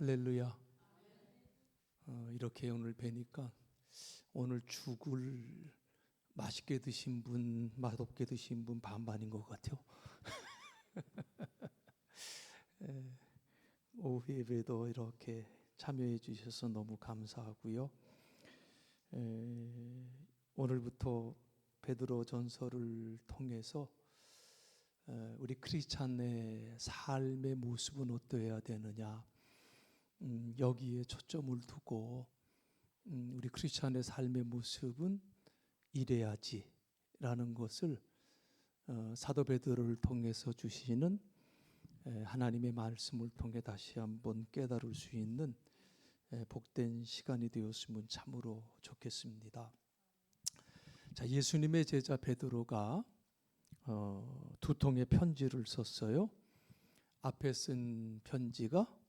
할렐루야. 이렇게 오늘 뵈니까 오늘 죽을 맛있게 드신 분, 맛없게 드신 분 반반인 것 같아요. 오후 예배도 이렇게 참여해 주셔서 너무 감사하고요. 오늘부터 베드로 전서를 통해서 우리 크리스찬의 삶의 모습은 어떠해야 되느냐, 여기에 초점을 두고 우리 크리스찬의 삶의 모습은 이래야지 라는 것을 사도 베드로를 통해서 주시는 하나님의 말씀을 통해 다시 한번 깨달을 수 있는 복된 시간이 되었으면 참으로 좋겠습니다. 자, 예수님의 제자 베드로가 두 통의 편지를 썼어요. 앞에 쓴 편지가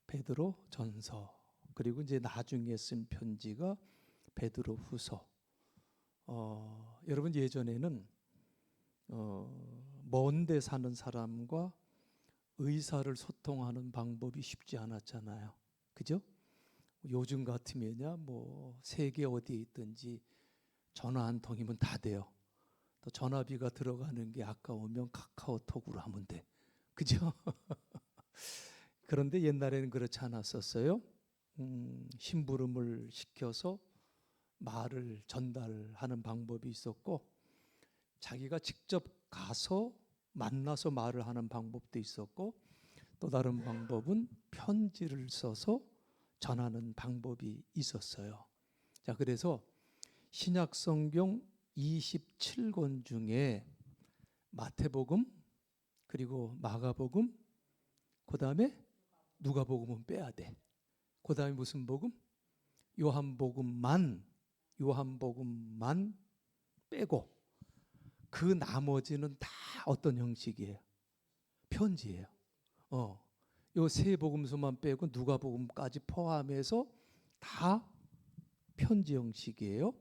베드로 전서, 그리고 이제 나중에 쓴 편지가 베드로 후서. 여러분, 예전에는 먼데 사는 사람과 의사를 소통하는 방법이 쉽지 않았잖아요. 그죠? 요즘 같으면야 뭐 세계 어디에 있든지 전화 한 통이면 다 돼요. 또 전화비가 들어가는 게 아까우면 카카오톡으로 하면 돼. 그죠? 그런데 옛날에는 그렇지 않았었어요. 심부름을 시켜서 말을 전달하는 방법이 있었고, 자기가 직접 가서 만나서 말을 하는 방법도 있었고, 또 다른 방법은 편지를 써서 전하는 방법이 있었어요. 자, 그래서 신약 성경 27권 중에 마태복음, 그리고 마가복음, 그 다음에 누가복음은 빼야 돼. 그 다음에 무슨 복음? 요한복음만 빼고 그 나머지는 다 어떤 형식이에요? 편지예요. 요 세 복음서만 빼고 누가복음까지 포함해서 다 편지 형식이에요.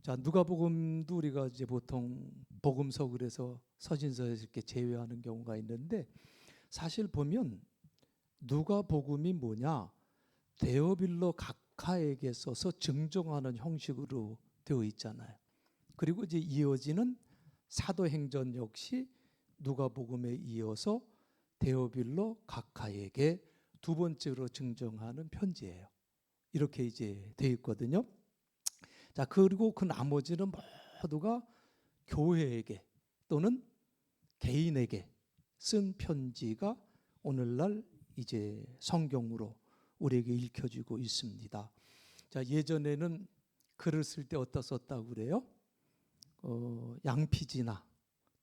자, 누가복음도 우리가 이제 보통 복음서, 그래서 서신서에서 이렇게 제외하는 경우가 있는데, 사실 보면 누가복음이 뭐냐? 데오빌로 각하에게 써서 증정하는 형식으로 되어 있잖아요. 그리고 이제 이어지는 사도행전 역시 누가복음에 이어서 데오빌로 각하에게 두 번째로 증정하는 편지예요. 이렇게 이제 되어 있거든요. 자, 그리고 그 나머지는 모두가 교회에게 또는 개인에게 쓴 편지가 오늘날 이제 성경으로 우리에게 읽혀지고 있습니다. 자, 예전에는 글을 쓸 때 어디다 썼다고 그래요? 양피지나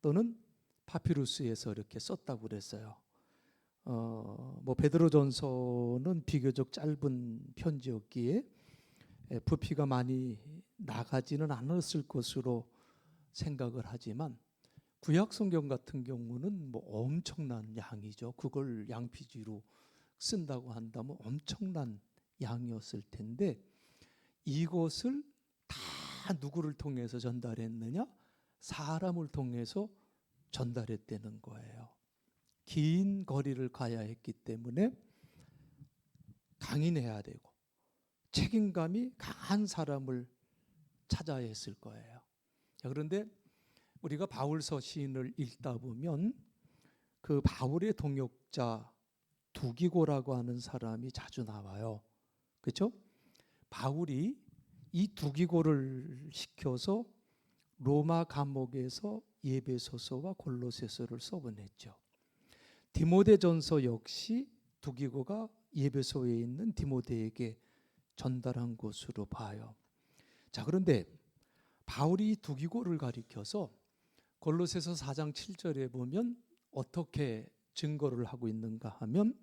또는 파피루스에서 이렇게 썼다고 그랬어요. 뭐 베드로전서는 비교적 짧은 편지였기에 부피가 많이 나가지는 않았을 것으로 생각을 하지만, 구약 성경 같은 경우는 뭐 엄청난 양이죠. 그걸 양피지로 쓴다고 한다면 엄청난 양이었을 텐데, 이것을 다 누구를 통해서 전달했느냐? 사람을 통해서 전달했다는 거예요. 긴 거리를 가야 했기 때문에 강인해야 되고 책임감이 강한 사람을 찾아야 했을 거예요. 자, 그런데 우리가 바울서 시인을 읽다 보면 그 바울의 동역자 두기고라고 하는 사람이 자주 나와요. 그렇죠? 바울이 이 두기고를 시켜서 로마 감옥에서 에베소서와 골로새서를 써보냈죠. 디모데전서 역시 두기고가 에베소에 있는 디모데에게 전달한 것으로 봐요. 자, 그런데 바울이 두기고를 가리켜서 골로새서 4장 7절에 보면 어떻게 증거를 하고 있는가 하면,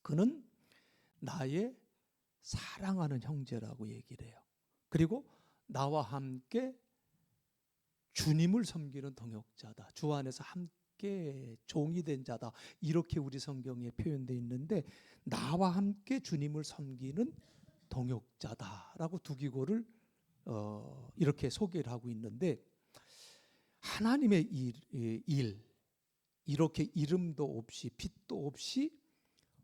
그는 나의 사랑하는 형제라고 얘기를 해요. 그리고 나와 함께 주님을 섬기는 동역자다, 주 안에서 함께 종이 된 자다, 이렇게 우리 성경에 표현되어 있는데, 나와 함께 주님을 섬기는 동역자다라고 두기고를 이렇게 소개를 하고 있는데, 하나님의 일, 이렇게 이름도 없이 빛도 없이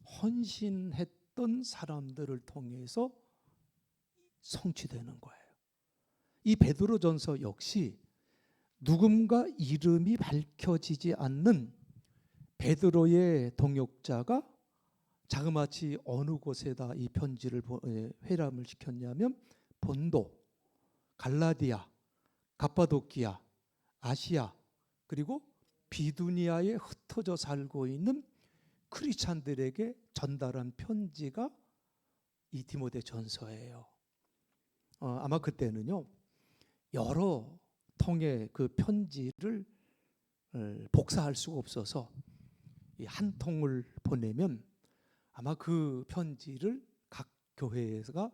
헌신했던 어떤 사람들을 통해서 성취되는 거예요. 이 베드로전서 역시 누군가 이름이 밝혀지지 않는 베드로의 동역자가 자그마치 어느 곳에다 이 편지를 회람을 시켰냐면 본도, 갈라디아, 갑바도키아, 아시아, 그리고 비두니아에 흩어져 살고 있는 크리스찬들에게 전달한 편지가 이 디모데전서예요. 아마 그때는요 여러 통의 그 편지를 복사할 수가 없어서 한 통을 보내면 아마 그 편지를 각 교회가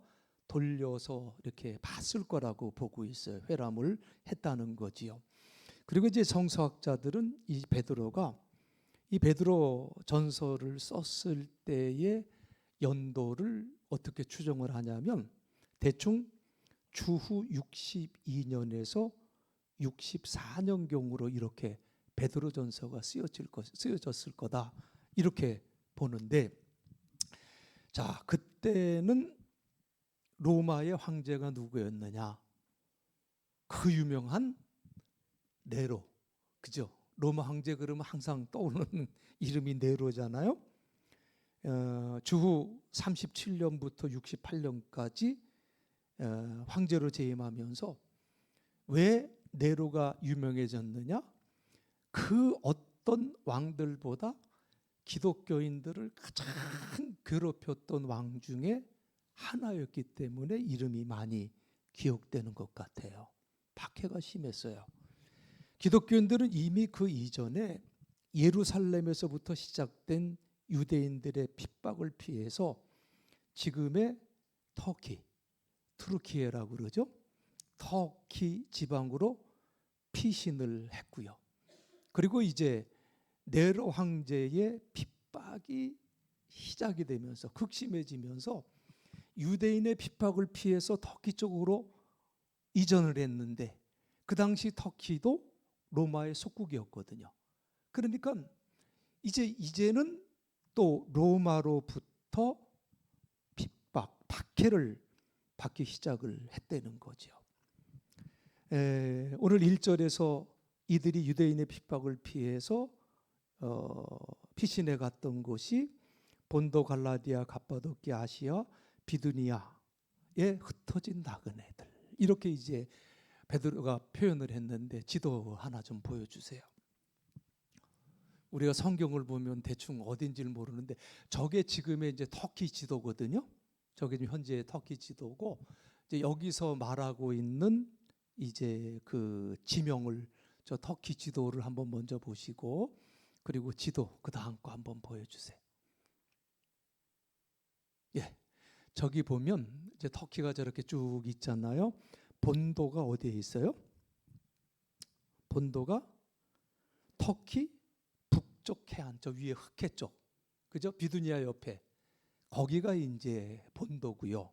돌려서 이렇게 봤을 거라고 보고 있어요. 회람을 했다는 거지요. 그리고 이제 성서학자들은 이 베드로가 이 베드로 전서를 썼을 때의 연도를 어떻게 추정을 하냐면 대충 주후 62년에서 64년경으로 이렇게 베드로 전서가 쓰여졌을 거다 이렇게 보는데, 자 그때는 로마의 황제가 누구였느냐? 그 유명한 네로, 그죠? 로마 황제 그러면 항상 떠오르는 이름이 네로잖아요. 주후 37년부터 68년까지 황제로 재임하면서 왜 네로가 유명해졌느냐? 그 어떤 왕들보다 기독교인들을 가장 괴롭혔던 왕 중에 하나였기 때문에 이름이 많이 기억되는 것 같아요. 박해가 심했어요. 기독교인들은 이미 그 이전에 예루살렘에서부터 시작된 유대인들의 핍박을 피해서 지금의 터키, 투르키예라고 그러죠. 터키 지방으로 피신을 했고요. 그리고 이제 네로 황제의 핍박이 시작이 되면서 극심해지면서 유대인의 핍박을 피해서 터키 쪽으로 이전을 했는데 그 당시 터키도 로마의 속국이었거든요. 그러니까 이제는 또 로마로부터 핍박, 박해를 받기 시작을 했다는 거죠. 오늘 1절에서 이들이 유대인의 핍박을 피해서 피신해 갔던 곳이 본도, 갈라디아, 갑바도키아, 아시아, 비두니아에 흩어진 나그네들, 이렇게 이제 베드로가 표현을 했는데 지도 하나 좀 보여주세요. 우리가 성경을 보면 대충 어딘지를 모르는데 저게 지금의 이제 터키 지도거든요. 저게 지금 현재 터키 지도고, 이제 여기서 말하고 있는 이제 그 지명을, 저 터키 지도를 한번 먼저 보시고 그리고 지도 그 다음 거 한번 보여주세요. 예, 저기 보면 이제 터키가 저렇게 쭉 있잖아요. 본도가 어디에 있어요? 본도가 터키 북쪽 해안, 저 위에 흑해 쪽, 그죠? 비두니아 옆에 거기가 이제 본도고요.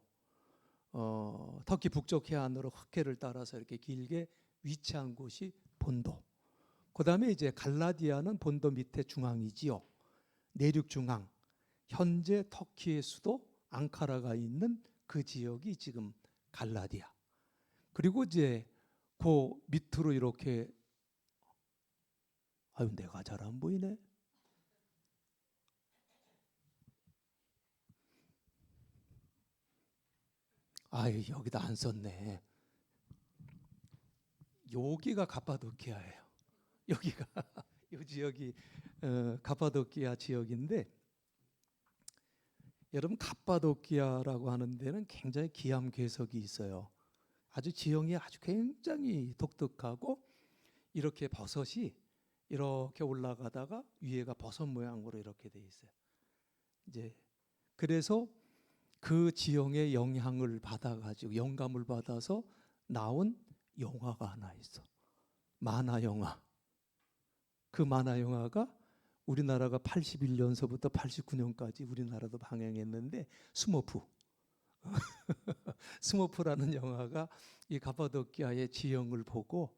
터키 북쪽 해안으로 흑해를 따라서 이렇게 길게 위치한 곳이 본도. 그 다음에 이제 갈라디아는 본도 밑에 중앙이지요. 내륙 중앙. 현재 터키의 수도 앙카라가 있는 그 지역이 지금 갈라디아. 그리고 이제 그 밑으로 이렇게, 아유 내가 잘 안 보이네. 아유 여기다 안 썼네. 여기가 갑바도키아예요. 여기가 이 지역이 갑바도키아 지역인데, 여러분 갑바도키아라고 하는 데는 굉장히 기암괴석이 있어요. 아주 지형이 아주 굉장히 독특하고 이렇게 버섯이 이렇게 올라가다가 위에가 버섯 모양으로 이렇게 돼 있어요. 이제 그래서 그 지형의 영향을 받아가지고 영감을 받아서 나온 영화가 하나 있어. 만화 영화. 그 만화 영화가 우리나라가 81년서부터 89년까지 우리나라도 방영했는데 스머프. 스머프라는 영화가 이 가파도키아의 지형을 보고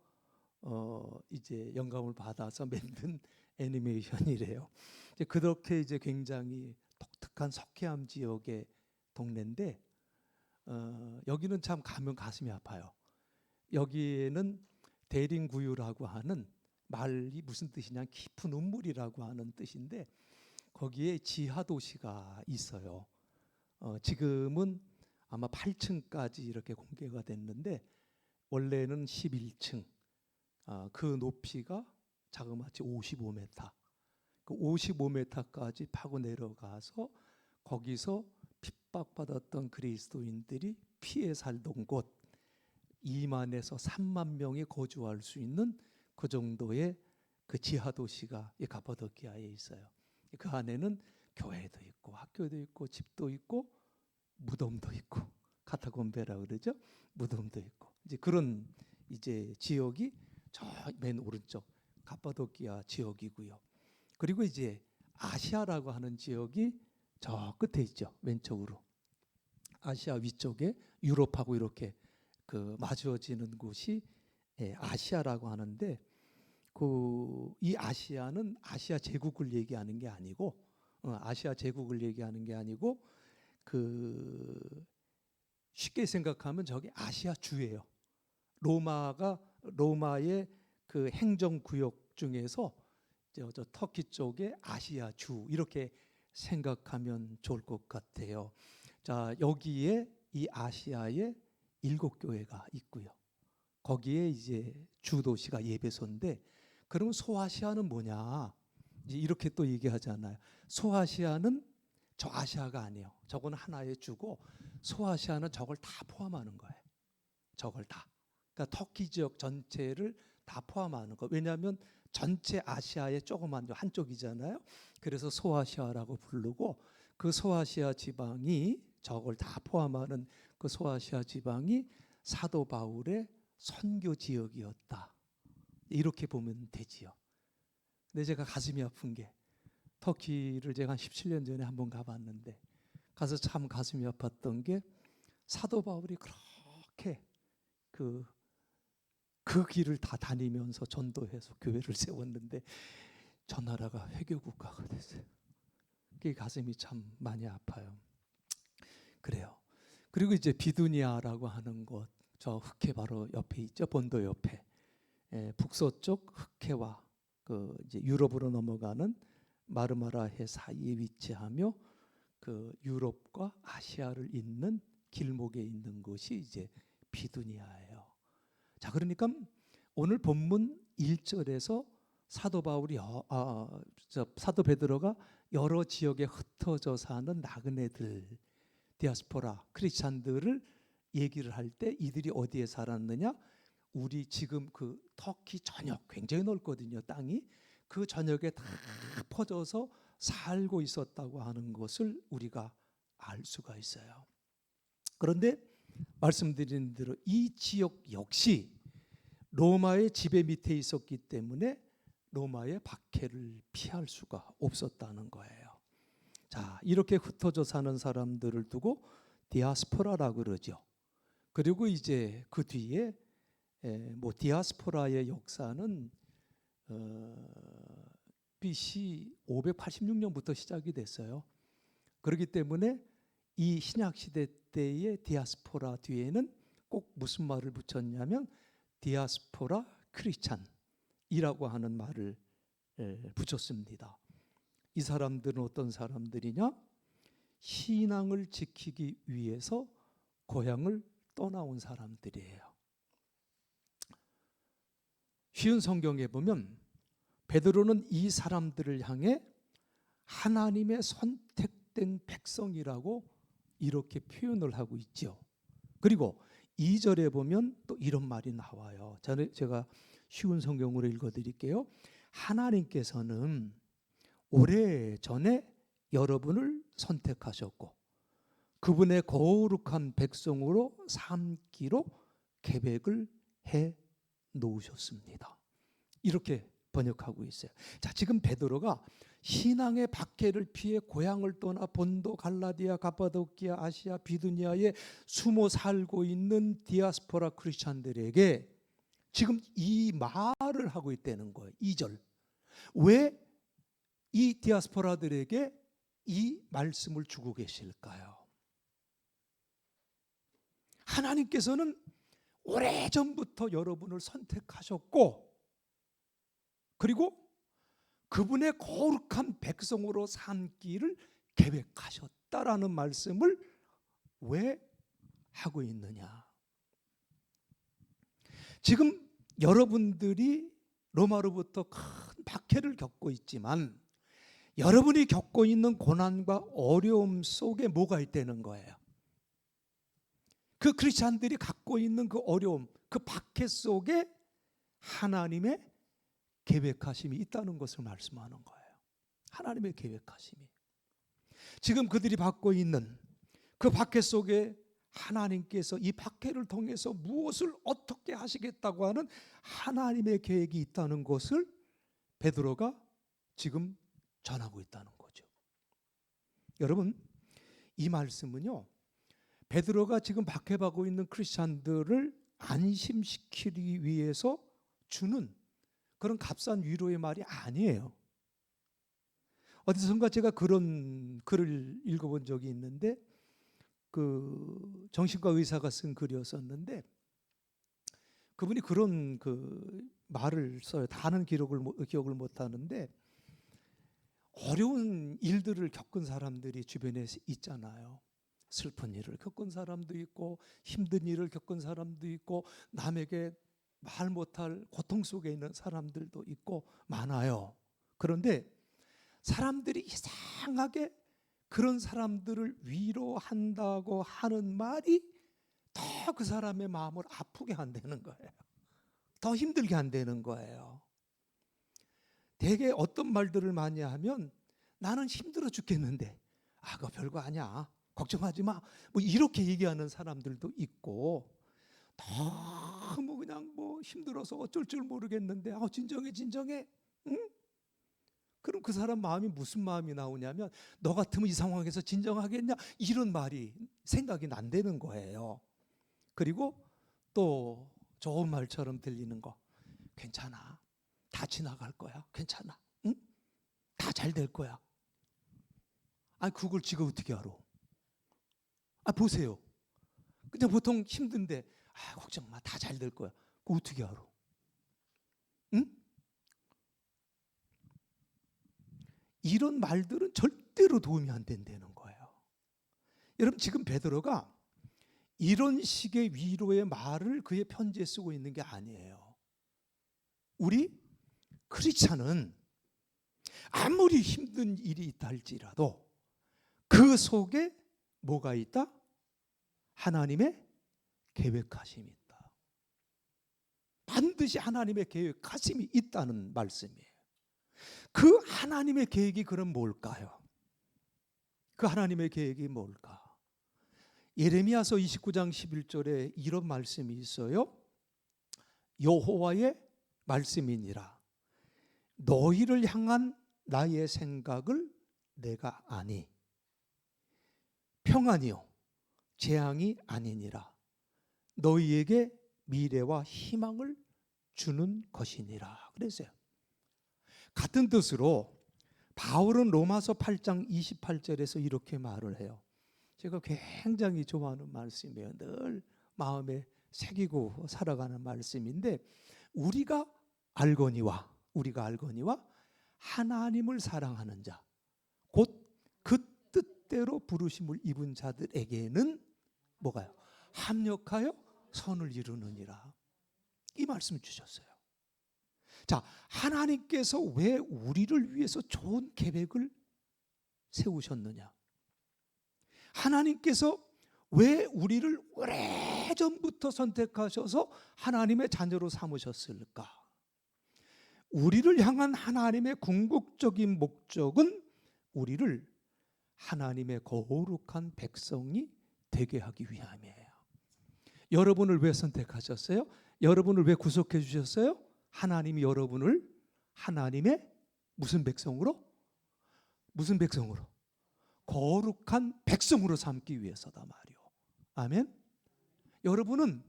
이제 영감을 받아서 만든 애니메이션이래요. 이제 그렇게 이제 굉장히 독특한 석회암 지역의 동네인데 여기는 참 가면 가슴이 아파요. 여기에는 대림구유라고 하는 말이 무슨 뜻이냐, 깊은 운물이라고 하는 뜻인데 거기에 지하도시가 있어요. 지금은 아마 8층까지 이렇게 공개가 됐는데 원래는 11층, 그 높이가 자그마치 55m, 그 55m까지 파고 내려가서 거기서 핍박받았던 그리스도인들이 피해 살던 곳, 2만에서 3만 명이 거주할 수 있는 그 정도의 그 지하도시가 이 가파도키아에 있어요. 그 안에는 교회도 있고 학교도 있고 집도 있고 무덤도 있고, 카타콤베라 그러죠. 무덤도 있고, 이제 그런 이제 지역이 저 맨 오른쪽 가파도키아 지역이고요. 그리고 이제 아시아라고 하는 지역이 저 끝에 있죠. 왼쪽으로. 아시아 위쪽에 유럽하고 이렇게 그 마주어지는 곳이 아시아라고 하는데 이 아시아는 아시아 제국을 얘기하는 게 아니고 아시아 제국을 얘기하는 게 아니고 그 쉽게 생각하면 저기 아시아 주예요. 로마의 그 행정구역 중에서 저 터키 쪽의 아시아 주 이렇게 생각하면 좋을 것 같아요. 자, 여기에 이 아시아에 7교회가 있고요. 거기에 이제 주 도시가 예배소인데, 그러면 소아시아는 뭐냐? 이제 이렇게 또 얘기하잖아요. 소아시아는 저 아시아가 아니에요. 저건 하나의 주고 소아시아는 저걸 다 포함하는 거예요. 저걸 다. 그러니까 터키 지역 전체를 다 포함하는 거. 왜냐하면 전체 아시아의 조그만 한쪽이잖아요. 그래서 소아시아라고 부르고 그 소아시아 지방이 저걸 다 포함하는 그 소아시아 지방이 사도 바울의 선교 지역이었다. 이렇게 보면 되지요. 근데 제가 가슴이 아픈 게 터키를 제가 한 17년 전에 한번 가봤는데 가서 참 가슴이 아팠던 게 사도 바울이 그렇게 그 길을 다 다니면서 전도해서 교회를 세웠는데 저 나라가 회교 국가가 됐어요. 그게 가슴이 참 많이 아파요. 그래요. 그리고 이제 비두니아라고 하는 곳, 저 흑해 바로 옆에 있죠. 본도 옆에 북서쪽 흑해와 그 이제 유럽으로 넘어가는 마르마라해 사이에 위치하며 그 유럽과 아시아를 잇는 길목에 있는 곳이 이제 비두니아예요. 자, 그러니까 오늘 본문 1절에서 사도 바울이 사도 베드로가 여러 지역에 흩어져 사는 나그네들, 디아스포라 크리스찬들을 얘기를 할 때 이들이 어디에 살았느냐? 우리 지금 그 터키 전역 굉장히 넓거든요. 땅이 그 전역에 다 퍼져서 살고 있었다고 하는 것을 우리가 알 수가 있어요. 그런데 말씀드린 대로 이 지역 역시 로마의 지배 밑에 있었기 때문에 로마의 박해를 피할 수가 없었다는 거예요. 자, 이렇게 흩어져 사는 사람들을 두고 디아스포라라고 그러죠. 그리고 이제 그 뒤에 뭐 디아스포라의 역사는 BC 586년부터 시작이 됐어요. 그렇기 때문에 이 신약 시대 때의 디아스포라 뒤에는 꼭 무슨 말을 붙였냐면 디아스포라 크리스찬이라고 하는 말을 붙였습니다. 이 사람들은 어떤 사람들이냐? 신앙을 지키기 위해서 고향을 떠나온 사람들이에요. 쉬운 성경에 보면 베드로는 이 사람들을 향해 하나님의 선택된 백성이라고 이렇게 표현을 하고 있죠. 그리고 2절에 보면 또 이런 말이 나와요. 제가 쉬운 성경으로 읽어드릴게요. 하나님께서는 오래전에 여러분을 선택하셨고 그분의 거룩한 백성으로 삼기로 계획을 해 놓으셨습니다. 이렇게 번역하고 있어요. 자, 지금 베드로가 신앙의 박해를 피해 고향을 떠나 본도, 갈라디아, 가파도키아, 아시아, 비두니아에 숨어 살고 있는 디아스포라 크리스찬들에게 지금 이 말을 하고 있다는 거예요. 2절. 왜 이 디아스포라들에게 이 말씀을 주고 계실까요? 하나님께서는 오래전부터 여러분을 선택하셨고, 그리고 그분의 거룩한 백성으로 삼기를 계획하셨다라는 말씀을 왜 하고 있느냐? 지금 여러분들이 로마로부터 큰 박해를 겪고 있지만 여러분이 겪고 있는 고난과 어려움 속에 뭐가 있다는 거예요? 그 크리스찬들이 갖고 있는 그 어려움, 그 박해 속에 하나님의 계획하심이 있다는 것을 말씀하는 거예요. 하나님의 계획하심이. 지금 그들이 받고 있는 그 박해 속에 하나님께서 이 박해를 통해서 무엇을 어떻게 하시겠다고 하는 하나님의 계획이 있다는 것을 베드로가 지금 전하고 있다는 거죠. 여러분, 이 말씀은요, 베드로가 지금 박해받고 있는 크리스찬들을 안심시키기 위해서 주는 그런 값싼 위로의 말이 아니에요. 어디선가 제가 그런 글을 읽어본 적이 있는데, 그 정신과 의사가 쓴 글이었었는데, 그분이 그런 그 말을 써요. 다는 기억을 못 하는데, 어려운 일들을 겪은 사람들이 주변에 있잖아요. 슬픈 일을 겪은 사람도 있고, 힘든 일을 겪은 사람도 있고, 남에게 말 못할 고통 속에 있는 사람들도 있고 많아요. 그런데 사람들이 이상하게 그런 사람들을 위로한다고 하는 말이 더 그 사람의 마음을 아프게 한다는 거예요. 더 힘들게 한다는 거예요. 되게 어떤 말들을 많이 하면, 나는 힘들어 죽겠는데, 그거 별거 아니야, 걱정하지 마, 뭐 이렇게 얘기하는 사람들도 있고, 너무 그냥 뭐 힘들어서 어쩔 줄 모르겠는데, 진정해, 응? 그럼 그 사람 마음이 무슨 마음이 나오냐면, 너 같으면 이 상황에서 진정하겠냐, 이런 말이 생각이 난다는 거예요. 그리고 또 좋은 말처럼 들리는 거, 괜찮아, 다 지나갈 거야, 괜찮아, 응? 다 잘 될 거야. 그걸 지가 어떻게 알아? 보세요, 그냥 보통 힘든데, 걱정 마, 다 잘 될 거야. 그거 어떻게 알아? 응? 이런 말들은 절대로 도움이 안 된다는 거예요. 여러분, 지금 베드로가 이런 식의 위로의 말을 그의 편지에 쓰고 있는 게 아니에요. 우리 크리스찬은 아무리 힘든 일이 있다 할지라도 그 속에 뭐가 있다? 하나님의 계획하심이 있다. 반드시 하나님의 계획하심이 있다는 말씀이에요. 그 하나님의 계획이 그럼 뭘까요? 그 하나님의 계획이 뭘까? 예레미야서 29장 11절에 이런 말씀이 있어요. 여호와의 말씀이니라. 너희를 향한 나의 생각을 내가 아니. 평안이요 재앙이 아니니라. 너희에게 미래와 희망을 주는 것이니라. 그랬어요. 같은 뜻으로 바울은 로마서 8장 28절에서 이렇게 말을 해요. 제가 굉장히 좋아하는 말씀이에요. 늘 마음에 새기고 살아가는 말씀인데, 우리가 알거니와 하나님을 사랑하는 자, 곧 그 뜻대로 부르심을 입은 자들에게는 뭐가요? 합력하여 선을 이루느니라. 이 말씀을 주셨어요. 자, 하나님께서 왜 우리를 위해서 좋은 계획을 세우셨느냐? 하나님께서 왜 우리를 오래전부터 선택하셔서 하나님의 자녀로 삼으셨을까? 우리를 향한 하나님의 궁극적인 목적은 우리를 하나님의 거룩한 백성이 되게 하기 위함이에요. 여러분을 왜 선택하셨어요? 여러분을 왜 구속해 주셨어요? 하나님이 여러분을 하나님의 무슨 백성으로? 거룩한 백성으로 삼기 위해서다 말이요. 아멘. 여러분은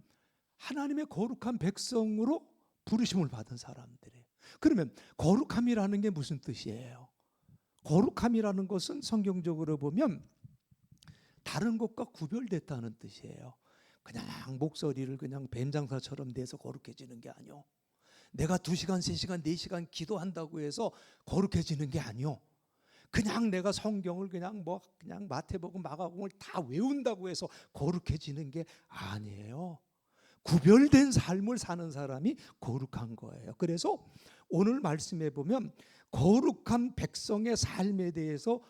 하나님의 거룩한 백성으로 부르심을 받은 사람들이에요. 그러면 거룩함이라는 게 무슨 뜻이에요? 거룩함이라는 것은 성경적으로 보면 다른 것과 구별됐다는 뜻이에요. 그냥 목소리를 그냥 뱀장사처럼 내서 거룩해지는 게 아니요. 내가 2시간, 3시간, 4시간 기도한다고 해서 거룩해지는 게 아니요. 그냥 내가 성경을 그냥 마태복음, 마가복음을 다 외운다고 해서 거룩해지는 게 아니에요. 구별된 삶을 사는 사람이 거룩한 거예요. 그래서 오늘 말씀에 보면 거룩한 백성의 삶에 대해서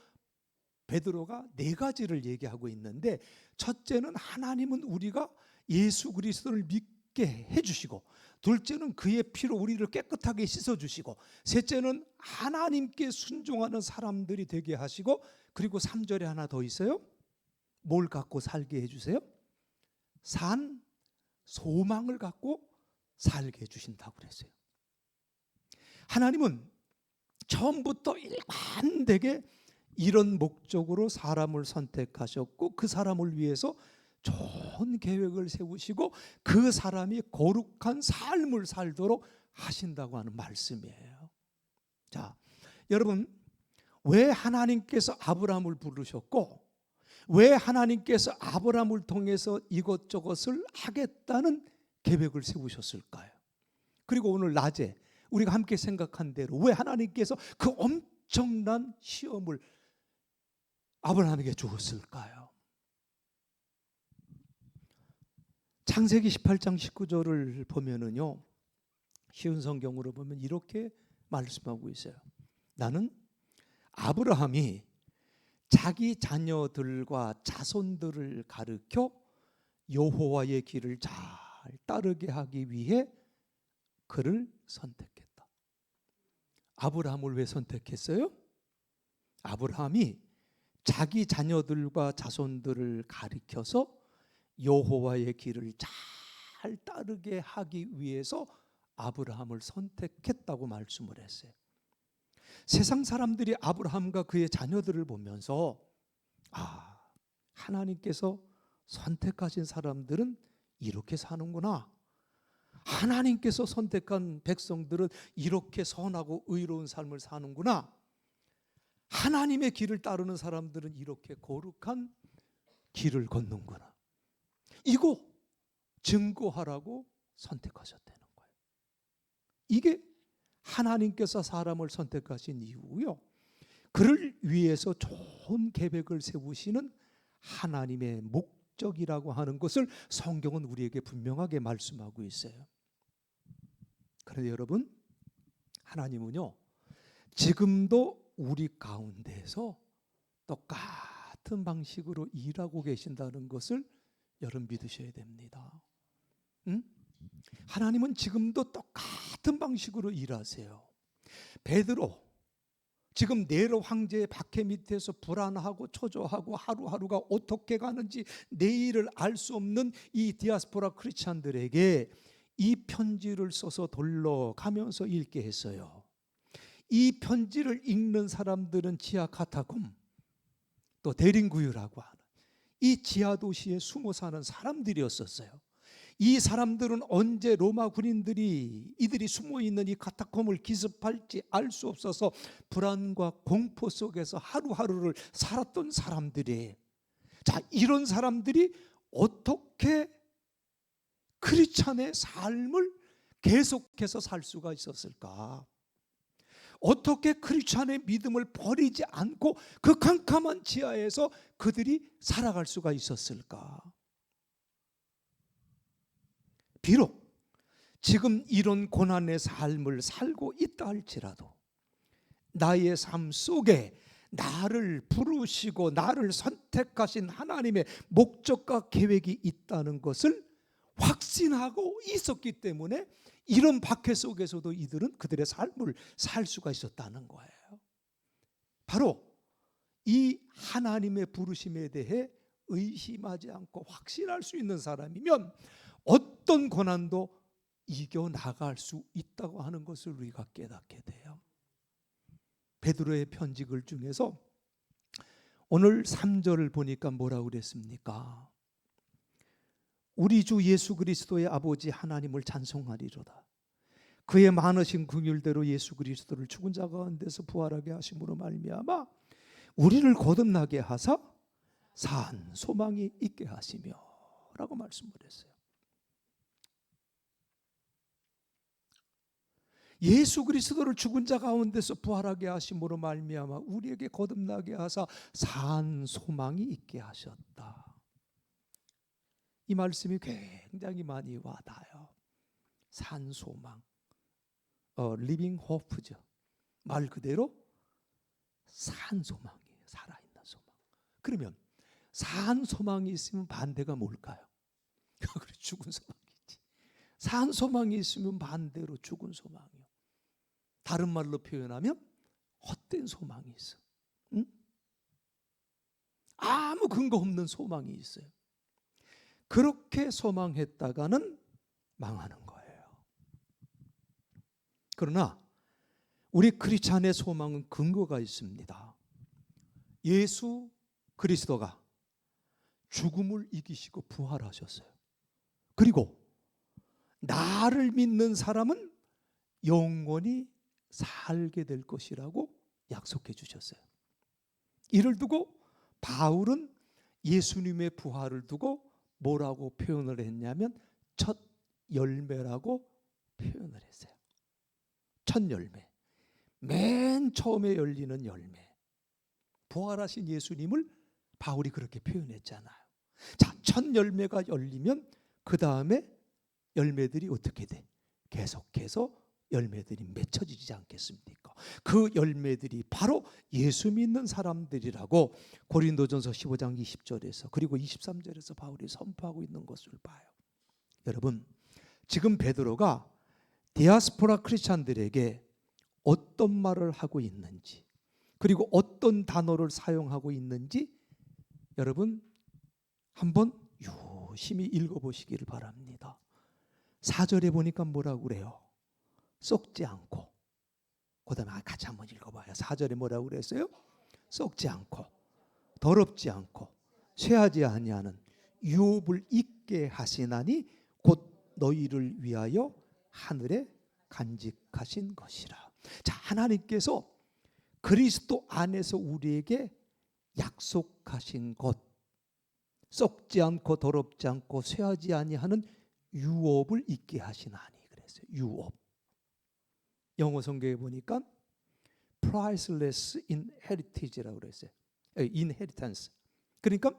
베드로가 4가지를 얘기하고 있는데, 첫째는 하나님은 우리가 예수 그리스도를 믿게 해주시고, 둘째는 그의 피로 우리를 깨끗하게 씻어주시고, 셋째는 하나님께 순종하는 사람들이 되게 하시고, 그리고 3절에 하나 더 있어요. 뭘 갖고 살게 해주세요? 산 소망을 갖고 살게 해주신다고 그랬어요. 하나님은 처음부터 일관되게 이런 목적으로 사람을 선택하셨고, 그 사람을 위해서 좋은 계획을 세우시고 그 사람이 거룩한 삶을 살도록 하신다고 하는 말씀이에요. 자, 여러분, 왜 하나님께서 아브라함을 부르셨고, 왜 하나님께서 아브라함을 통해서 이것저것을 하겠다는 계획을 세우셨을까요? 그리고 오늘 낮에 우리가 함께 생각한 대로 왜 하나님께서 그 엄청난 시험을 아브라함에게 주었을까요? 창세기 18장 19절을 보면은요, 쉬운 성경으로 보면 이렇게 말씀하고 있어요. 나는 아브라함이 자기 자녀들과 자손들을 가르쳐 여호와의 길을 잘 따르게 하기 위해 그를 선택했다. 아브라함을 왜 선택했어요? 아브라함이 자기 자녀들과 자손들을 가르쳐서 여호와의 길을 잘 따르게 하기 위해서 아브라함을 선택했다고 말씀을 했어요. 세상 사람들이 아브라함과 그의 자녀들을 보면서 하나님께서 선택하신 사람들은 이렇게 사는구나, 하나님께서 선택한 백성들은 이렇게 선하고 의로운 삶을 사는구나, 하나님의 길을 따르는 사람들은 이렇게 거룩한 길을 걷는구나, 이거 증거하라고 선택하셨다는 거예요. 이게 하나님께서 사람을 선택하신 이유고요, 그를 위해서 좋은 계획을 세우시는 하나님의 목적이라고 하는 것을 성경은 우리에게 분명하게 말씀하고 있어요. 그런데 여러분, 하나님은요, 지금도 우리 가운데에서 똑같은 방식으로 일하고 계신다는 것을 여러분 믿으셔야 됩니다. 하나님은 지금도 똑같은 방식으로 일하세요. 베드로, 지금 네로 황제의 박해 밑에서 불안하고 초조하고 하루하루가 어떻게 가는지 내일을 알 수 없는 이 디아스포라 크리스찬들에게 이 편지를 써서 돌러가면서 읽게 했어요. 이 편지를 읽는 사람들은 지하 카타콤, 또 대림구유라고 하는 이 지하 도시에 숨어 사는 사람들이었었어요. 이 사람들은 언제 로마 군인들이 이들이 숨어 있는 이 카타콤을 기습할지 알 수 없어서 불안과 공포 속에서 하루하루를 살았던 사람들이, 자, 이런 사람들이 어떻게 크리스찬의 삶을 계속해서 살 수가 있었을까? 어떻게 크리스찬의 믿음을 버리지 않고 그 캄캄한 지하에서 그들이 살아갈 수가 있었을까? 비록 지금 이런 고난의 삶을 살고 있다 할지라도 나의 삶 속에 나를 부르시고 나를 선택하신 하나님의 목적과 계획이 있다는 것을 확신하고 있었기 때문에 이런 박해 속에서도 이들은 그들의 삶을 살 수가 있었다는 거예요. 바로 이 하나님의 부르심에 대해 의심하지 않고 확신할 수 있는 사람이면 어떤 고난도 이겨나갈 수 있다고 하는 것을 우리가 깨닫게 돼요. 베드로의 편지글 중에서 오늘 3절을 보니까 뭐라고 그랬습니까? 우리 주 예수 그리스도의 아버지 하나님을 찬송하리로다. 그의 많으신 긍휼대로 예수 그리스도를 죽은 자 가운데서 부활하게 하심으로 말미암아 우리를 거듭나게 하사 산 소망이 있게 하시며 라고 말씀을 했어요. 예수 그리스도를 죽은 자 가운데서 부활하게 하심으로 말미암아 우리에게 거듭나게 하사 산 소망이 있게 하셨다. 이 말씀이 굉장히 많이 와닿아요. 산 소망, 리빙 호프죠. 말 그대로 산 소망이에요. 살아있는 소망. 그러면 산 소망이 있으면 반대가 뭘까요? 그래, 죽은 소망이지. 산 소망이 있으면 반대로 죽은 소망이요. 다른 말로 표현하면 헛된 소망이 있어. 응? 아무 근거 없는 소망이 있어요. 그렇게 소망했다가는 망하는 거예요. 그러나 우리 크리스찬의 소망은 근거가 있습니다. 예수 그리스도가 죽음을 이기시고 부활하셨어요. 그리고 나를 믿는 사람은 영원히 살게 될 것이라고 약속해 주셨어요. 이를 두고 바울은 예수님의 부활을 두고 뭐라고 표현을 했냐면 첫 열매라고 표현을 했어요. 첫 열매. 맨 처음에 열리는 열매. 부활하신 예수님을 바울이 그렇게 표현했잖아요. 자, 첫 열매가 열리면 그 다음에 열매들이 어떻게 돼? 계속해서 열매들이 맺혀지지 않겠습니까? 그 열매들이 바로 예수 믿는 사람들이라고 고린도전서 15장 20절에서 그리고 23절에서 바울이 선포하고 있는 것을 봐요. 여러분, 지금 베드로가 디아스포라 크리스찬들에게 어떤 말을 하고 있는지, 그리고 어떤 단어를 사용하고 있는지 여러분 한번 유심히 읽어보시기를 바랍니다. 4절에 보니까 뭐라고 그래요? 썩지 않고. 그 다음에 같이 한번 읽어봐요. 4절에 뭐라고 그랬어요? 썩지 않고 더럽지 않고 쇠하지 아니하는 유업을 있게 하시나니 곧 너희를 위하여 하늘에 간직하신 것이라. 자, 하나님께서 그리스도 안에서 우리에게 약속하신 것, 썩지 않고 더럽지 않고 쇠하지 아니하는 유업을 있게 하시나니 그랬어요. 유업. 영어 성경에 보니까 priceless inheritage라고 그랬어요. inheritance. 그러니까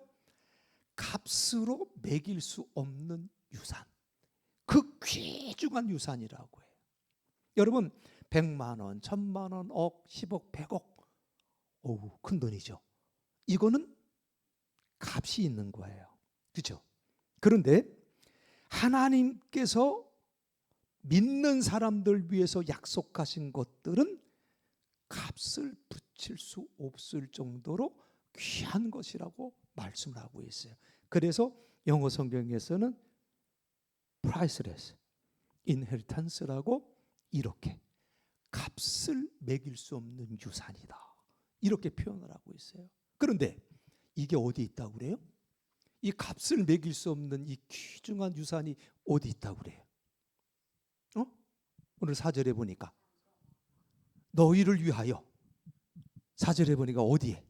값으로 매길 수 없는 유산. 그 귀중한 유산이라고 해요. 여러분 100만 원, 1000만 원, 억, 10억, 100억. 어우, 큰 돈이죠. 이거는 값이 있는 거예요. 그렇죠? 그런데 하나님께서 믿는 사람들 위해서 약속하신 것들은 값을 붙일 수 없을 정도로 귀한 것이라고 말씀을 하고 있어요. 그래서 영어 성경에서는 priceless inheritance라고 이렇게 값을 매길 수 없는 유산이다. 이렇게 표현을 하고 있어요. 그런데 이게 어디 있다고 그래요? 이 값을 매길 수 없는 이 귀중한 유산이 어디 있다고 그래요? 오늘 4절에 보니까 너희를 위하여. 4절에 보니까 어디에?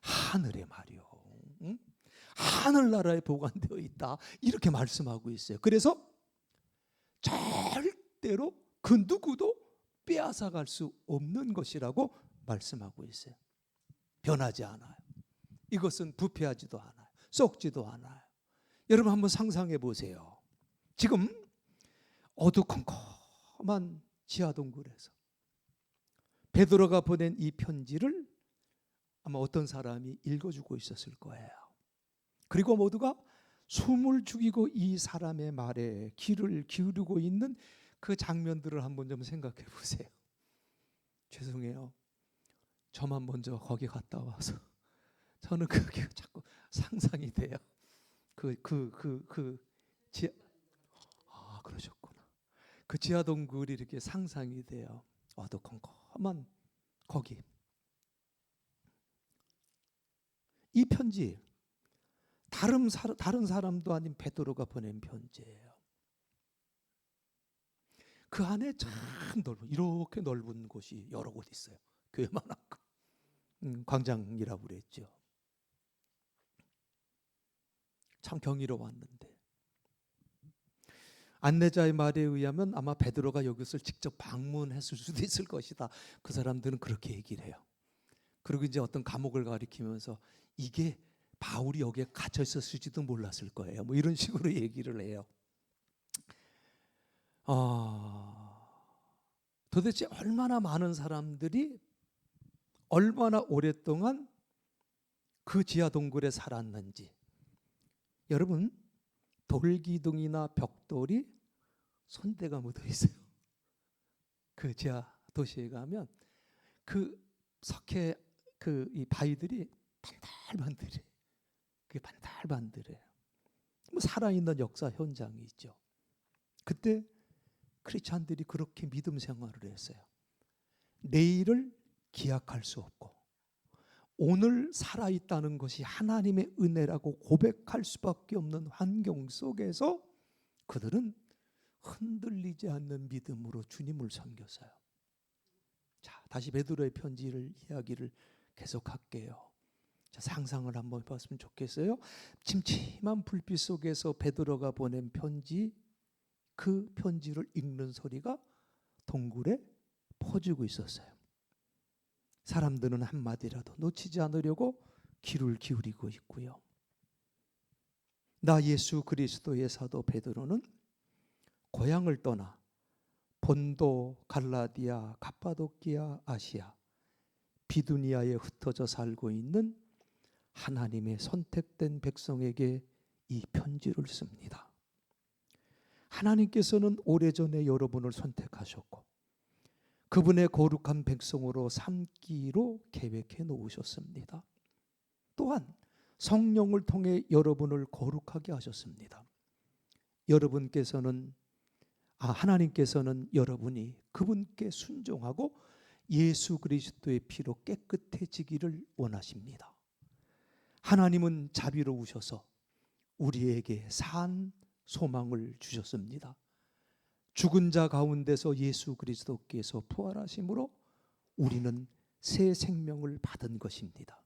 하늘에 말이요. 응? 하늘나라에 보관되어 있다. 이렇게 말씀하고 있어요. 그래서 절대로 그 누구도 빼앗아갈 수 없는 것이라고 말씀하고 있어요. 변하지 않아요. 이것은 부패하지도 않아요. 썩지도 않아요. 여러분 한번 상상해 보세요. 지금 어두컴컴한 지하동굴에서 베드로가 보낸 이 편지를 아마 어떤 사람이 읽어주고 있었을 거예요. 그리고 모두가 숨을 죽이고 이 사람의 말에 귀를 기울이고 있는 그 장면들을 한번 좀 생각해 보세요. 죄송해요. 저만 먼저 거기 갔다 와서 저는 그게 자꾸 상상이 돼요. 그러셨구나. 그 지하 동굴이 이렇게 상상이 돼요. 어두컴컴한 거기. 이 편지 다른 사람도 아닌 베드로가 보낸 편지예요. 그 안에 참 넓은, 이렇게 넓은 곳이 여러 곳 있어요. 교회만큼. 광장이라고 그랬죠. 참 경이로웠는데 안내자의 말에 의하면 아마 베드로가 이것을 직접 방문했을 수도 있을 것이다. 그 사람들은 그렇게 얘기를 해요. 그리고 이제 어떤 감옥을 가리키면서 이게 바울이 여기에 갇혀 있었을지도 몰랐을 거예요. 뭐 이런 식으로 얘기를 해요. 도대체 얼마나 많은 사람들이 얼마나 오랫동안 그 지하 동굴에 살았는지. 여러분, 돌기둥이나 벽돌이 손때가 묻어 있어요. 그 지하 도시에 가면 그 석회 이 바위들이 반들반들해. 그게 반들반들해요. 뭐 살아있는 역사 현장이 있죠. 그때 크리스찬들이 그렇게 믿음 생활을 했어요. 내일을 기약할 수 없고 오늘 살아있다는 것이 하나님의 은혜라고 고백할 수밖에 없는 환경 속에서 그들은 흔들리지 않는 믿음으로 주님을 섬겼어요. 자, 다시 베드로의 편지를 이야기를 계속할게요. 자, 상상을 한번 해봤으면 좋겠어요. 침침한 불빛 속에서 베드로가 보낸 편지, 그 편지를 읽는 소리가 동굴에 퍼지고 있었어요. 사람들은 한마디라도 놓치지 않으려고 귀를 기울이고 있고요. 나 예수 그리스도의 사도 베드로는 고향을 떠나 본도, 갈라디아, 갑바도키아, 아시아, 비두니아에 흩어져 살고 있는 하나님의 선택된 백성에게 이 편지를 씁니다. 하나님께서는 오래전에 여러분을 선택하셨고 그분의 거룩한 백성으로 삼기로 계획해 놓으셨습니다. 또한 성령을 통해 여러분을 거룩하게 하셨습니다. 하나님께서는 여러분이 그분께 순종하고 예수 그리스도의 피로 깨끗해지기를 원하십니다. 하나님은 자비로우셔서 우리에게 산 소망을 주셨습니다. 죽은 자 가운데서 예수 그리스도께서 부활하심으로 우리는 새 생명을 받은 것입니다.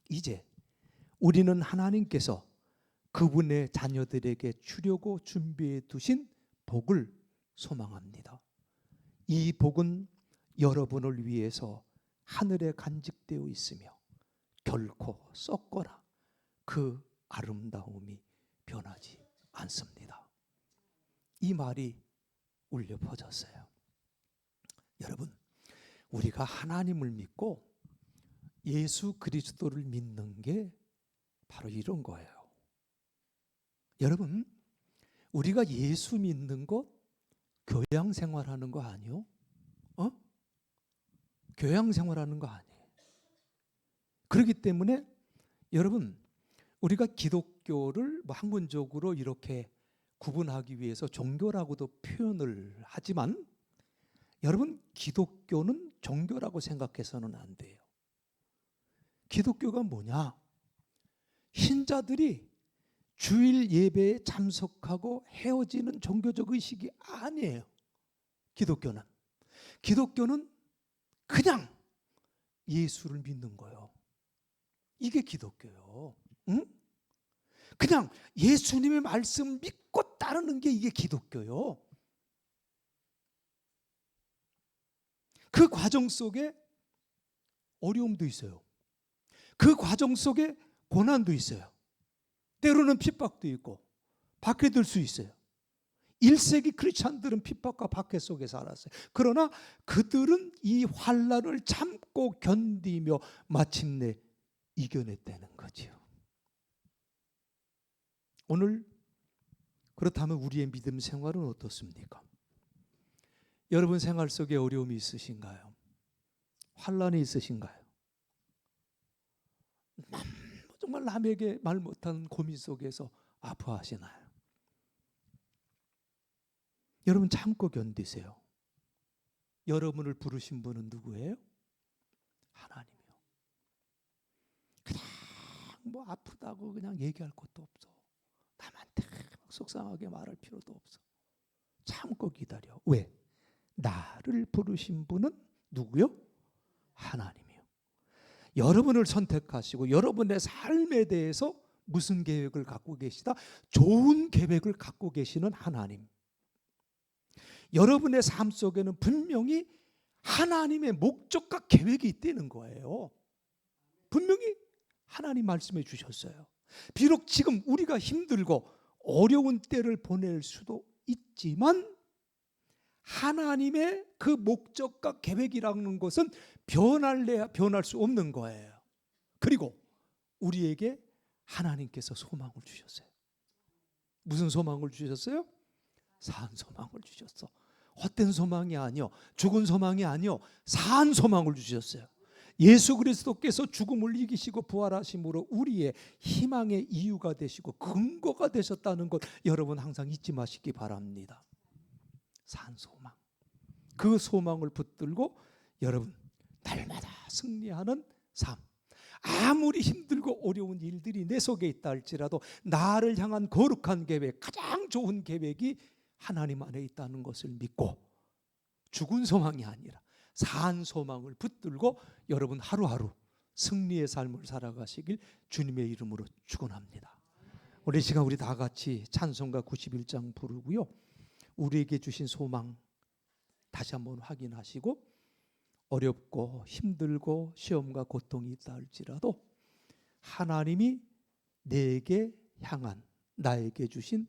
이제 우리는 하나님께서 그분의 자녀들에게 주려고 준비해 두신 복을 소망합니다. 이 복은 여러분을 위해서 하늘에 간직되어 있으며 결코 썩거나 그 아름다움이 변하지 않습니다. 이 말이 울려 퍼졌어요. 여러분, 우리가 하나님을 믿고 예수 그리스도를 믿는 게 바로 이런 거예요. 여러분, 우리가 예수 믿는 것 교양 생활하는 거 아니요? 교양 생활하는 거 아니에요. 그렇기 때문에 여러분, 우리가 기독교를 학문적으로 이렇게 구분하기 위해서 종교라고도 표현을 하지만 여러분, 기독교는 종교라고 생각해서는 안 돼요. 기독교가 뭐냐? 신자들이 주일 예배에 참석하고 헤어지는 종교적 의식이 아니에요. 기독교는 그냥 예수를 믿는 거예요. 이게 기독교예요. 응? 그냥 예수님의 말씀 믿고 따르는 게 이게 기독교예요. 그 과정 속에 어려움도 있어요. 그 과정 속에 고난도 있어요. 때로는 핍박도 있고 박해될 수 있어요. 1세기 크리스찬들은 핍박과 박해 속에 살았어요. 그러나 그들은 이 환난을 참고 견디며 마침내 이겨냈다는 거죠. 오늘 그렇다면 우리의 믿음 생활은 어떻습니까? 여러분 생활 속에 어려움이 있으신가요? 환난이 있으신가요? 정말 남에게 말 못하는 고민 속에서 아파하시나요? 여러분 참고 견디세요. 여러분을 부르신 분은 누구예요? 하나님이요. 그냥 아프다고 그냥 얘기할 것도 없어. 남한테 속상하게 말할 필요도 없어. 참고 기다려. 왜? 나를 부르신 분은 누구요? 하나님이요. 여러분을 선택하시고 여러분의 삶에 대해서 무슨 계획을 갖고 계시다? 좋은 계획을 갖고 계시는 하나님. 여러분의 삶 속에는 분명히 하나님의 목적과 계획이 있다는 거예요. 분명히 하나님 말씀해 주셨어요. 비록 지금 우리가 힘들고 어려운 때를 보낼 수도 있지만 하나님의 그 목적과 계획이라는 것은 변할래야 변할 수 없는 거예요. 그리고 우리에게 하나님께서 소망을 주셨어요. 무슨 소망을 주셨어요? 산 소망을 주셨어. 헛된 소망이 아니요, 죽은 소망이 아니요, 산 소망을 주셨어요. 예수 그리스도께서 죽음을 이기시고 부활하심으로 우리의 희망의 이유가 되시고 근거가 되셨다는 것 여러분 항상 잊지 마시기 바랍니다. 산 소망. 그 소망을 붙들고 여러분 날마다 승리하는 삶. 아무리 힘들고 어려운 일들이 내 속에 있다 할지라도 나를 향한 거룩한 계획, 가장 좋은 계획이 하나님 안에 있다는 것을 믿고 죽은 소망이 아니라 산 소망을 붙들고 여러분 하루하루 승리의 삶을 살아가시길 주님의 이름으로 축원합니다. 오늘 시간 우리 다 같이 찬송가 91장 부르고요. 우리에게 주신 소망 다시 한번 확인하시고 어렵고 힘들고 시험과 고통이 있다 할지라도 하나님이 내게 향한 나에게 주신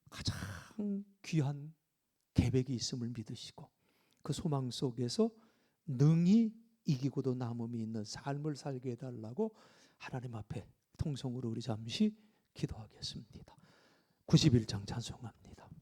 가장 귀한 계획이 있음을 믿으시고 그 소망 속에서 능히 이기고도 남음이 있는 삶을 살게 해달라고 하나님 앞에 통성으로 우리 잠시 기도하겠습니다. 91장 찬송합니다.